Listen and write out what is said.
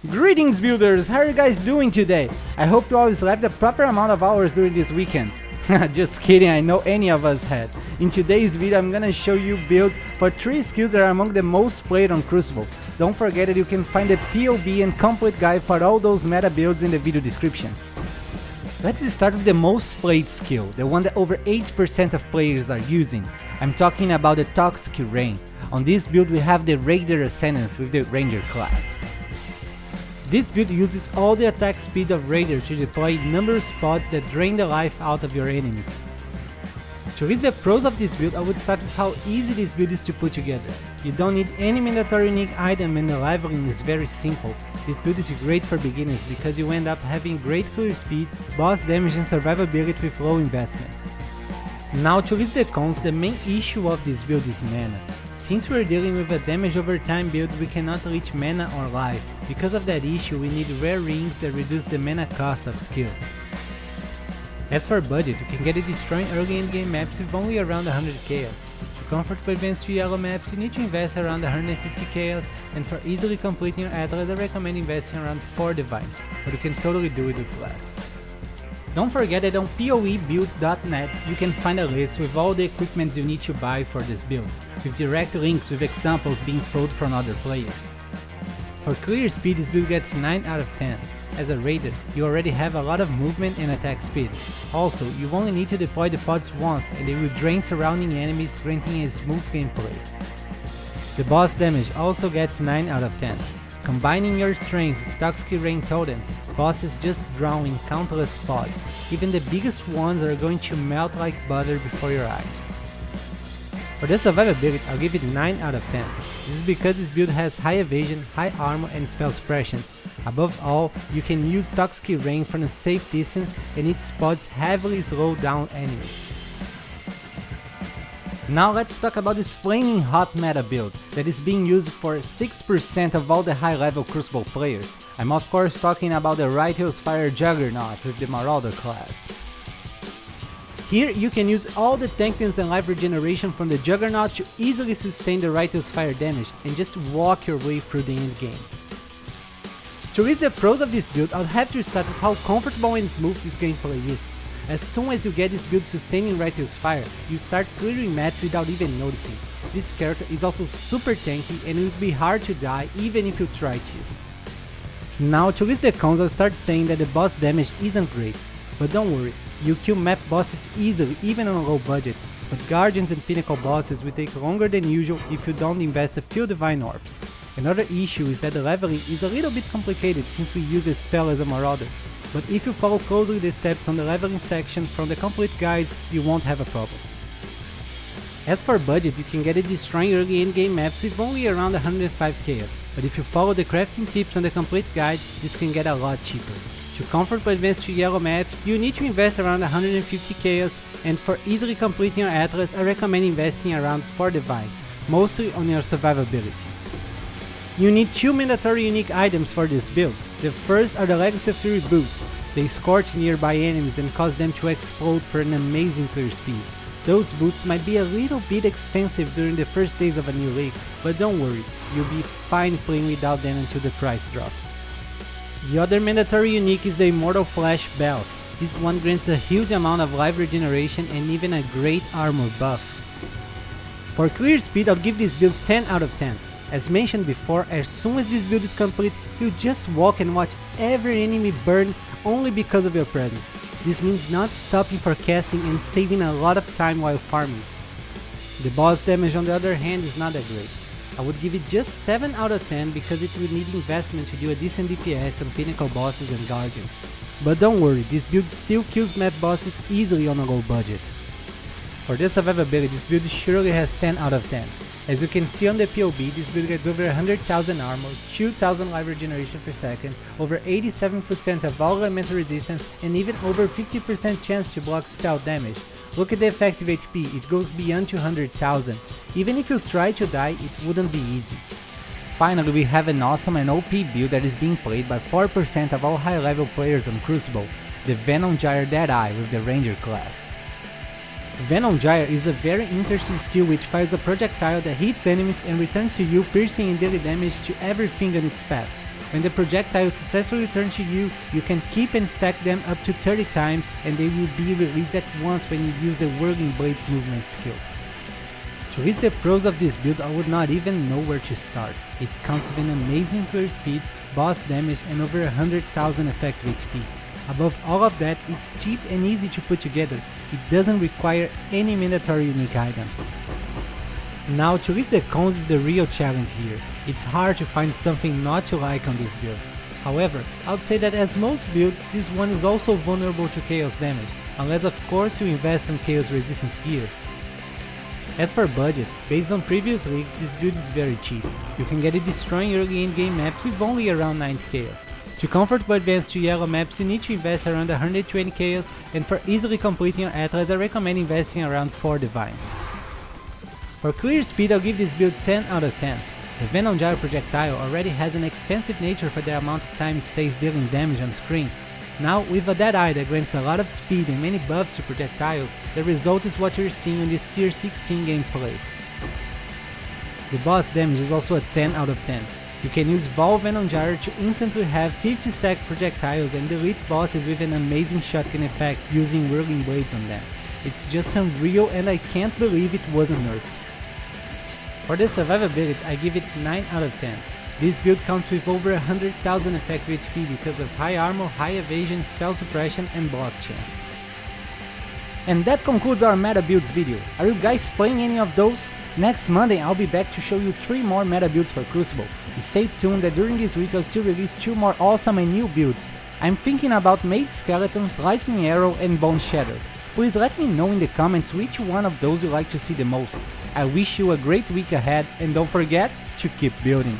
Greetings builders, how are you guys doing today? I hope you all slept the proper amount of hours during this weekend. Just kidding, I know any of us had. In today's video I'm gonna show you builds for 3 skills that are among the most played on Crucible. Don't forget that you can find the PoE and complete guide for all those meta builds in the video description. Let's start with the most played skill, the one that over 80% of players are using. I'm talking about the Toxic Rain. On this build we have the Raider Ascendance with the Ranger class. This build uses all the attack speed of Raider to deploy numerous pods that drain the life out of your enemies. To reach the pros of this build, I would start with how easy this build is to put together. You don't need any mandatory unique item and the leveling is very simple. This build is great for beginners because you end up having great clear speed, boss damage and survivability with low investment. Now to list the cons, the main issue of this build is mana. Since we're dealing with a damage over time build, we cannot reach mana or life. Because of that issue, we need rare rings that reduce the mana cost of skills. As for budget, you can get it destroying early endgame maps with only around 100 chaos. To comfortably advance to yellow maps, you need to invest around 150 chaos, and for easily completing your atlas, I recommend investing around 4 divines, but you can totally do it with less. Don't forget that on PoEbuilds.net you can find a list with all the equipment you need to buy for this build, with direct links with examples being sold from other players. For clear speed, this build gets 9 out of 10. As a raider, you already have a lot of movement and attack speed. Also, you only need to deploy the pods once and they will drain surrounding enemies, granting a smooth gameplay. The boss damage also gets 9 out of 10. Combining your strength with Toxic Rain totems, bosses just drown in countless pods. Even the biggest ones are going to melt like butter before your eyes. For the survivability, I'll give it 9 out of 10. This is because this build has high evasion, high armor and spell suppression. Above all, you can use Toxic Rain from a safe distance and its pods heavily slow down enemies. Now let's talk about this flaming hot meta build that is being used for 6% of all the high level Crucible players. I'm of course talking about the Righteous Fire Juggernaut with the Marauder class. Here you can use all the tankness and life regeneration from the Juggernaut to easily sustain the Righteous Fire damage and just walk your way through the end game. To reach the pros of this build, I'll have to start with how comfortable and smooth this gameplay is. As soon as you get this build sustaining Righteous Fire, you start clearing maps without even noticing. This character is also super tanky and it will be hard to die even if you try to. Now to list the cons, I'll start saying that the boss damage isn't great. But don't worry, you kill map bosses easily even on a low budget, but Guardians and Pinnacle bosses will take longer than usual if you don't invest a few Divine Orbs. Another issue is that the leveling is a little bit complicated since we use a spell as a Marauder. But if you follow closely the steps on the leveling section from the complete guides, you won't have a problem. As for budget, you can get it destroying early endgame maps with only around 105 chaos, but if you follow the crafting tips on the complete guide, this can get a lot cheaper. To comfortably advance to yellow maps, you need to invest around 150 chaos, and for easily completing your atlas, I recommend investing around 4 divines, mostly on your survivability. You need 2 mandatory unique items for this build. The first are the Legacy of Fury boots. They scorch nearby enemies and cause them to explode for an amazing clear speed. Those boots might be a little bit expensive during the first days of a new league, but don't worry, you'll be fine playing without them until the price drops. The other mandatory unique is the Immortal Flash belt. This one grants a huge amount of life regeneration and even a great armor buff. For clear speed, I'll give this build 10 out of 10. As mentioned before, as soon as this build is complete, you just walk and watch every enemy burn only because of your presence. This means not stopping for casting and saving a lot of time while farming. The boss damage on the other hand is not that great. I would give it just 7 out of 10 because it would need investment to do a decent DPS on Pinnacle bosses and Guardians. But don't worry, this build still kills map bosses easily on a low budget. For the survivability, this build surely has 10 out of 10. As you can see on the POB, this build gets over 100,000 armor, 2000 life regeneration per second, over 87% of all elemental resistance, and even over 50% chance to block spell damage. Look at the effective HP, it goes beyond 200,000. Even if you try to die, it wouldn't be easy. Finally, we have an awesome and OP build that is being played by 4% of all high level players on Crucible, the Venom Gyre Deadeye with the Ranger class. Venom Gyre is a very interesting skill which fires a projectile that hits enemies and returns to you, piercing and dealing damage to everything on its path. When the projectiles successfully return to you, you can keep and stack them up to 30 times and they will be released at once when you use the Whirling Blades movement skill. To list the pros of this build, I would not even know where to start. It comes with an amazing clear speed, boss damage and over 100,000 effective HP. Above all of that, it's cheap and easy to put together. It doesn't require any mandatory unique item. Now, to list the cons is the real challenge here. It's hard to find something not to like on this build. However, I would say that as most builds, this one is also vulnerable to chaos damage, unless of course you invest on chaos resistant gear. As for budget, based on previous leaks, this build is very cheap. You can get it destroying early endgame maps with only around 90 chaos. To comfortably advance to yellow maps, you need to invest around 120 chaos, and for easily completing your atlas, I recommend investing around 4 divines. For clear speed, I'll give this build 10 out of 10. The Venom Gyre projectile already has an expensive nature for the amount of time it stays dealing damage on screen. Now, with a dead eye that grants a lot of speed and many buffs to projectiles, the result is what you're seeing on this tier 16 gameplay. The boss damage is also a 10 out of 10. You can use Vol Venom Gyre to instantly have 50 stack projectiles and delete bosses with an amazing shotgun effect using Whirling Blades on them. It's just unreal and I can't believe it wasn't nerfed. For the survivability, I give it 9 out of 10. This build comes with over 100,000 effective HP because of high armor, high evasion, spell suppression and block chance. And that concludes our meta builds video. Are you guys playing any of those? Next Monday I'll be back to show you 3 more meta builds for Crucible. Stay tuned that during this week I'll still release 2 more awesome and new builds. I'm thinking about Mage Skeletons, Lightning Arrow and Bone Shatter. Please let me know in the comments which one of those you like to see the most. I wish you a great week ahead and don't forget to keep building.